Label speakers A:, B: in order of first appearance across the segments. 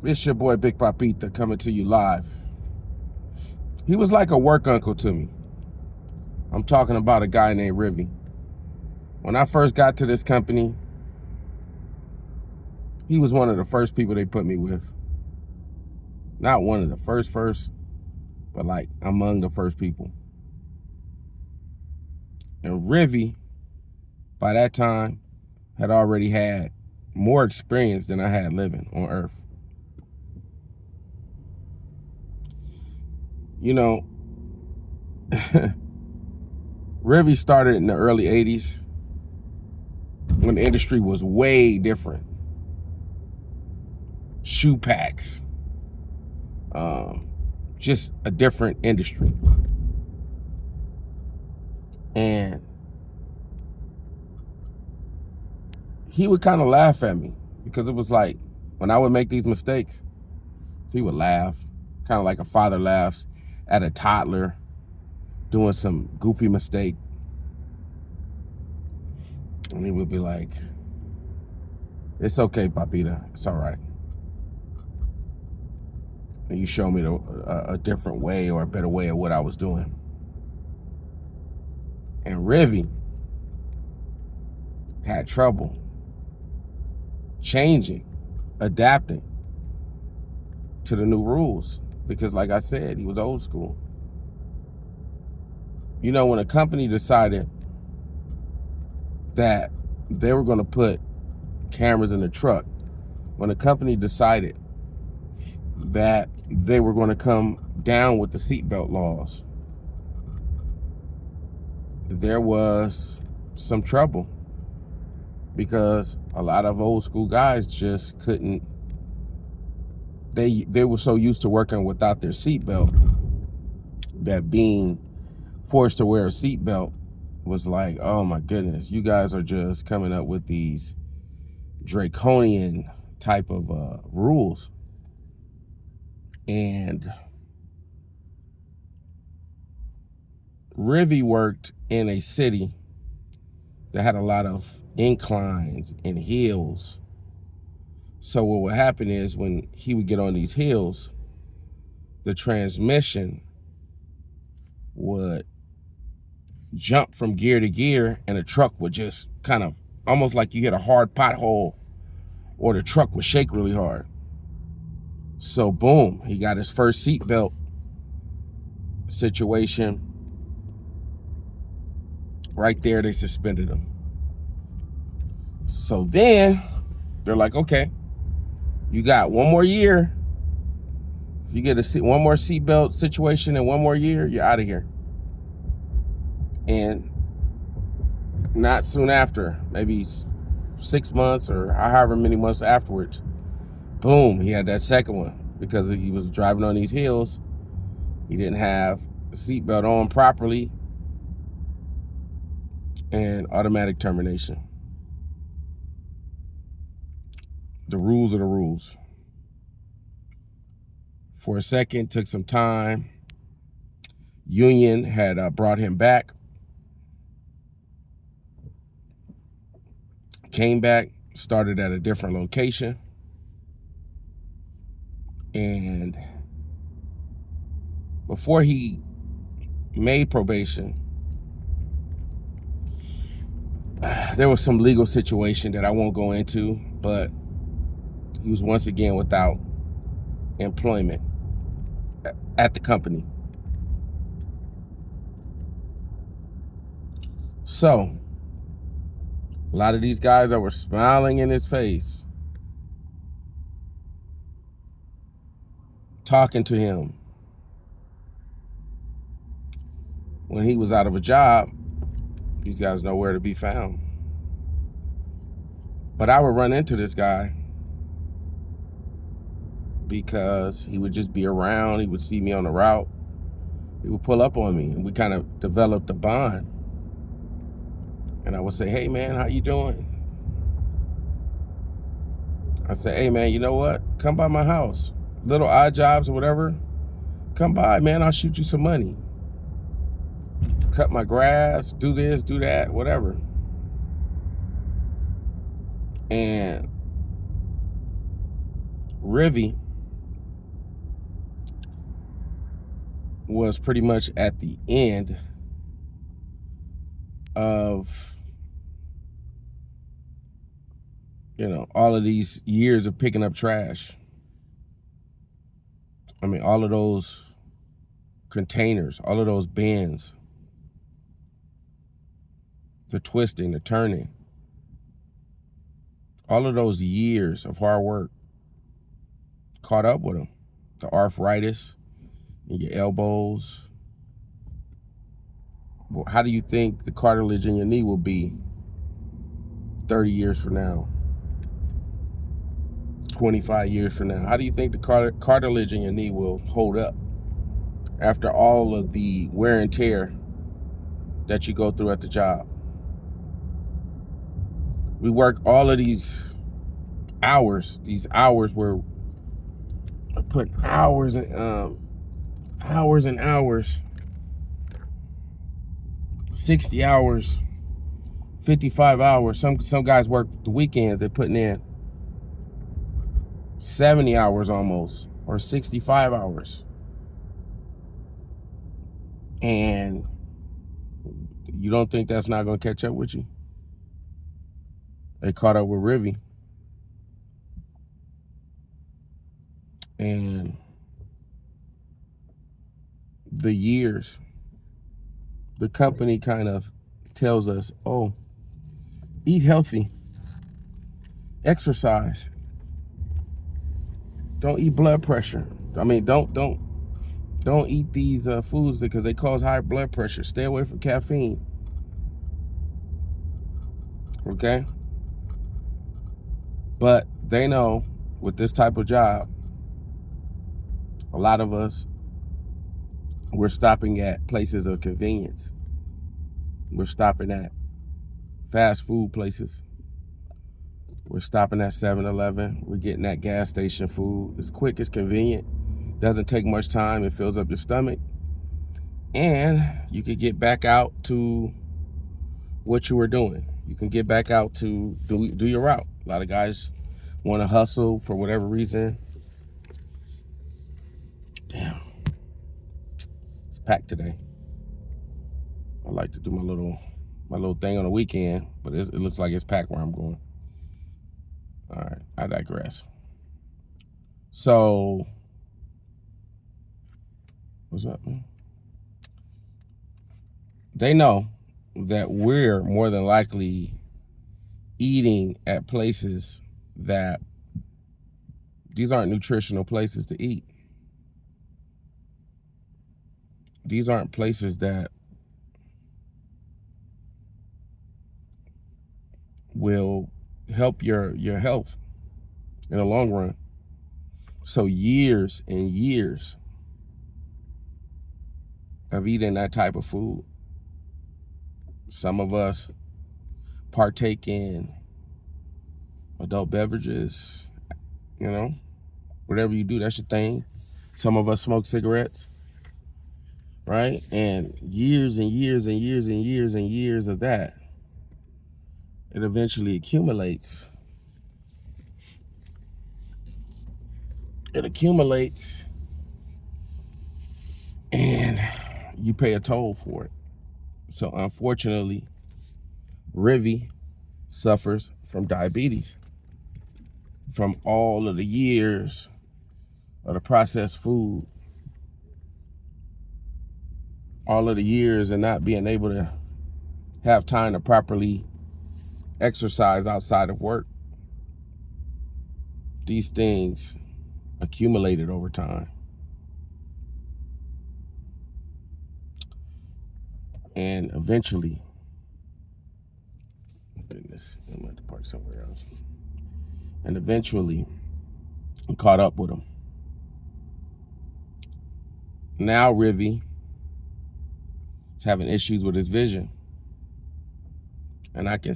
A: It's your boy Big Papita coming to you live. He was like a work uncle to me. I'm talking about a guy named Rivi. When I first got to this company, he was one of the first people they put me with. Not one of the first, but like among the first people. And Rivi, by that time, had already had more experience than I had living on Earth. You know, Rivi started in the early 80s when the industry was way different. Shoe packs, just a different industry. And he would kind of laugh at me because it was like, when I would make these mistakes, he would laugh, kind of like a father laughs at a toddler doing some goofy mistake. And he would be like, "It's okay, Papita, it's all right. And you show me a different way or a better way of what I was doing." And Rivi had trouble changing, adapting to the new rules because, like I said, he was old school. You know, when a company decided that they were going to put cameras in the truck, when a company decided that they were going to come down with the seatbelt laws, there was some trouble because a lot of old school guys just couldn't. They were so used to working without their seatbelt that being forced to wear a seatbelt was like, oh my goodness, you guys are just coming up with these draconian type of rules. And Rivi worked in a city that had a lot of inclines and hills. So what would happen is when he would get on these hills, the transmission would jump from gear to gear and the truck would just kind of almost like you hit a hard pothole or the truck would shake really hard. So boom, he got his first seatbelt situation. Right there, they suspended him. So then they're like, okay, you got one more year. If you get one more seatbelt situation in one more year, you're out of here. And not soon after, maybe 6 months or however many months afterwards, boom, he had that second one because he was driving on these hills. He didn't have the seatbelt on properly, and automatic termination. The rules are the rules. For a second, took some time. Union had brought him back. Came back, started at a different location. And before he made probation, there was some legal situation that I won't go into, but he was once again without employment at the company. So a lot of these guys that were smiling in his face, talking to him when he was out of a job, these guys nowhere to be found. But I would run into this guy because he would just be around. He would see me on the route. He would pull up on me, and we kind of developed a bond. And I would say, "Hey man, how you doing?" I say, "Hey man, you know what? Come by my house. Little odd jobs or whatever. Come by, man. I'll shoot you some money. Cut my grass, do this, do that, whatever." And Rivi was pretty much at the end of, you know, all of these years of picking up trash. I mean, all of those containers, all of those bins, the twisting, the turning, all of those years of hard work caught up with them. The arthritis in your elbows. Well, how do you think the cartilage in your knee will be 30 years from now? 25 years from now? How do you think the cartilage in your knee will hold up after all of the wear and tear that you go through at the job? We work all of these hours where I put hours and hours, 60 hours, 55 hours. Some guys work the weekends, they're putting in 70 hours almost, or 65 hours. And you don't think that's not going to catch up with you? They caught up with Rivi. And the years, the company kind of tells us, oh, eat healthy, exercise, don't eat blood pressure. I mean, don't eat these foods because they cause high blood pressure. Stay away from caffeine. Okay? But they know with this type of job, a lot of us, we're stopping at places of convenience. We're stopping at fast food places. We're stopping at 7-Eleven. We're getting that gas station food. It's quick, it's convenient, doesn't take much time, it fills up your stomach. And you can get back out to what you were doing. You can get back out to do your route. A lot of guys want to hustle for whatever reason. Damn, it's packed today. I like to do my little thing on the weekend, but it looks like it's packed where I'm going. All right, I digress. So, what's up, man? They know that we're more than likely eating at places that these aren't nutritional places to eat. These aren't places that will help your health in the long run. So years and years of eating that type of food. Some of us partake in adult beverages, you know, whatever you do, that's your thing. Some of us smoke cigarettes, right? And years and years and years and years and years of that, it eventually accumulates. It accumulates and you pay a toll for it. So unfortunately, Rivi suffers from diabetes from all of the years of the processed food, all of the years of not being able to have time to properly exercise outside of work. These things accumulated over time. And eventually, goodness, I'm going to park somewhere else. And eventually, I caught up with him. Now Rivi is having issues with his vision. And I can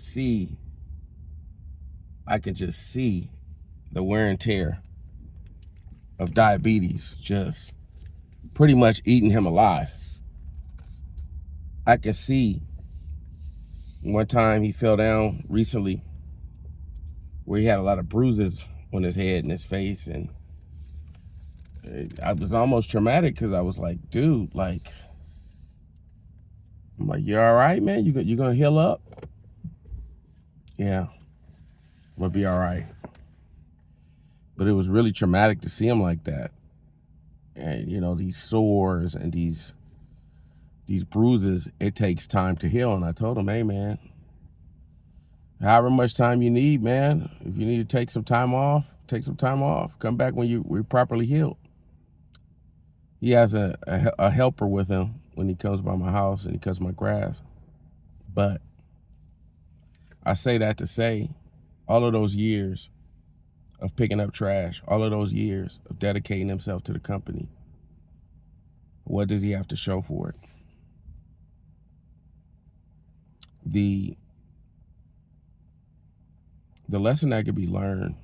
A: just see the wear and tear of diabetes just pretty much eating him alive. I can see one time he fell down recently where he had a lot of bruises on his head and his face, and I was almost traumatic because I was like, dude, like, I'm like, you all right, man? You gonna heal up? Yeah, we'll be all right. But it was really traumatic to see him like that. And you know, these sores and these bruises, it takes time to heal. And I told him, hey man, however much time you need, man, if you need to take some time off, take some time off. Come back when we're properly healed. He has a helper with him when he comes by my house and he cuts my grass. But I say that to say, all of those years of picking up trash, all of those years of dedicating himself to the company, what does he have to show for it? The lesson that could be learned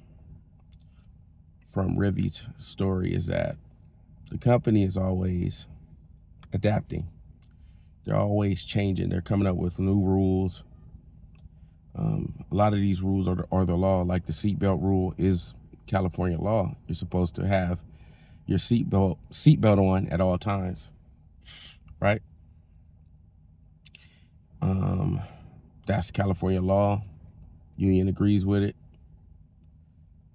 A: from Rivi's story is that the company is always adapting. They're always changing. They're coming up with new rules. A lot of these rules are the law, like the seatbelt rule is California law. You're supposed to have your seatbelt on at all times, right? That's California law. Union agrees with it.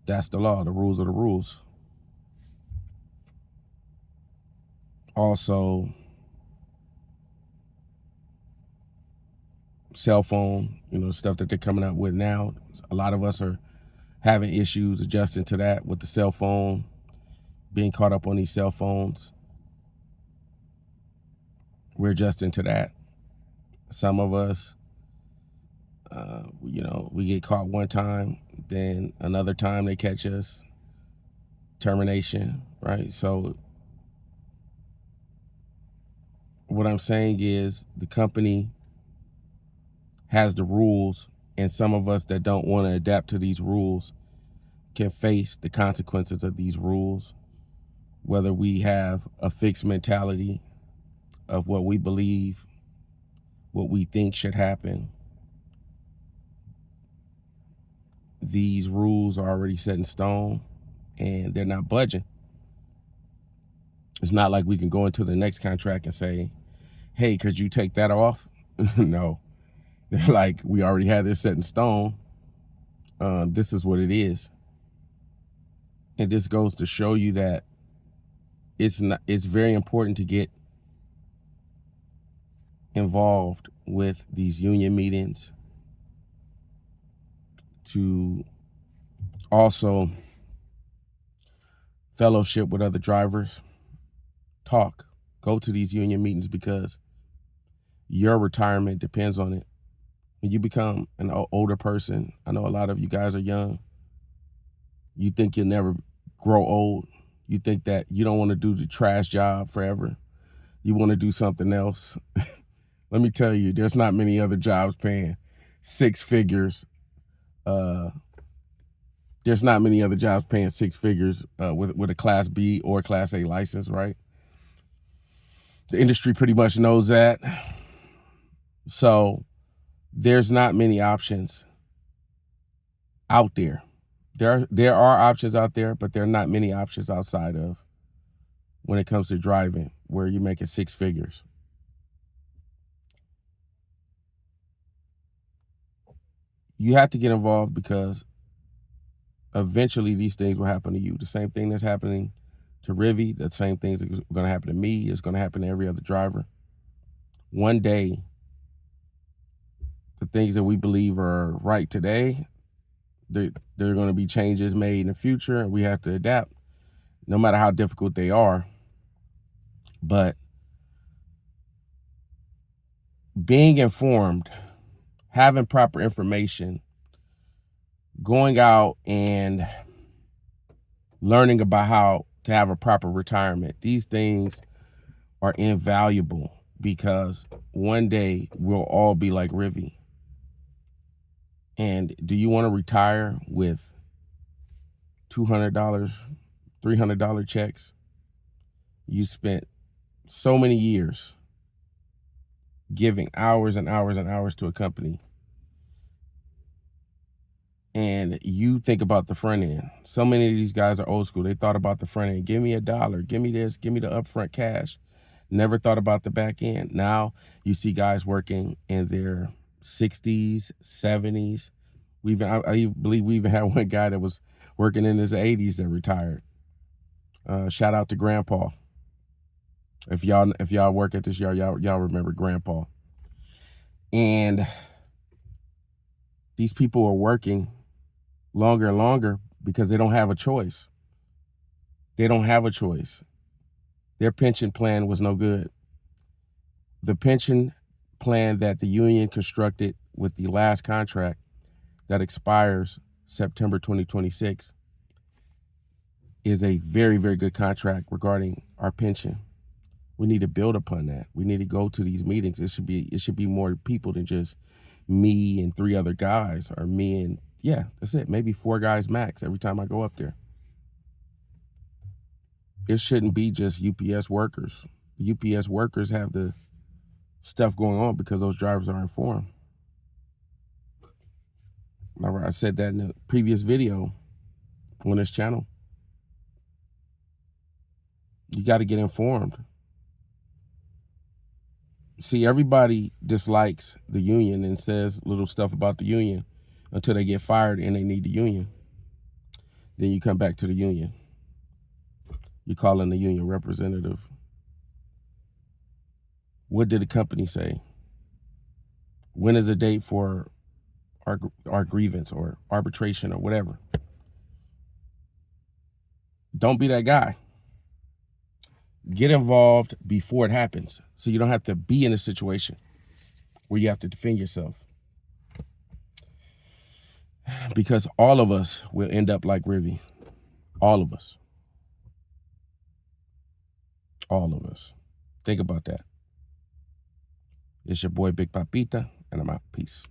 A: That's the law. The rules are the rules. Also, cell phone, you know, stuff that they're coming out with now. A lot of us are having issues adjusting to that with the cell phone, being caught up on these cell phones. We're adjusting to that. Some of us, you know, we get caught one time, then another time they catch us, termination, right? So what I'm saying is the company has the rules, and some of us that don't want to adapt to these rules can face the consequences of these rules, whether we have a fixed mentality of what we believe, what we think should happen. These rules are already set in stone and they're not budging. It's not like we can go into the next contract and say, hey, could you take that off? No. They're like, we already had this set in stone. This is what it is. And this goes to show you that it's very important to get involved with these union meetings, to also fellowship with other drivers, talk, go to these union meetings, because your retirement depends on it. When you become an older person, I know a lot of you guys are young, you think you'll never grow old. You think that you don't want to do the trash job forever. You want to do something else. Let me tell you, there's not many other jobs paying six figures. There's not many other jobs paying six figures with a Class B or Class A license, right? The industry pretty much knows that. So there's not many options out there. There are options out there, but there are not many options outside of when it comes to driving where you're making six figures. You have to get involved because eventually these things will happen to you. The same thing that's happening to Rivi, the same things that are going to happen to me, is going to happen to every other driver. One day, the things that we believe are right today, there are going to be changes made in the future, and we have to adapt, no matter how difficult they are. But being informed, having proper information, going out and learning about how to have a proper retirement, these things are invaluable, because one day we'll all be like Rivi. And do you want to retire with $200, $300 checks? You spent so many years giving hours and hours and hours to a company. And you think about the front end. So many of these guys are old school. They thought about the front end. Give me $1. Give me this. Give me the upfront cash. Never thought about the back end. Now you see guys working in their 60s, 70s. I believe we even had one guy that was working in his 80s that retired. Shout out to Grandpa. If y'all work at this yard, y'all remember Grandpa. And these people are working longer and longer because they don't have a choice. They don't have a choice. Their pension plan was no good. The pension plan that the union constructed with the last contract that expires September 2026 is a very, very good contract regarding our pension. We need to build upon that. We need to go to these meetings. It should be more people than just me and 3 other guys, or me and, yeah, that's it. Maybe 4 guys max every time I go up there. It shouldn't be just UPS workers. The UPS workers have the stuff going on because those drivers are informed. Remember, I said that in the previous video on this channel. You got to get informed. See, everybody dislikes the union and says little stuff about the union until they get fired and they need the union. Then you come back to the union. You call in the union representative. What did the company say? When is the date for our grievance or arbitration or whatever? Don't be that guy. Get involved before it happens, so you don't have to be in a situation where you have to defend yourself. Because all of us will end up like Rivi. All of us. All of us. Think about that. It's your boy Big Papita, and I'm out. Peace.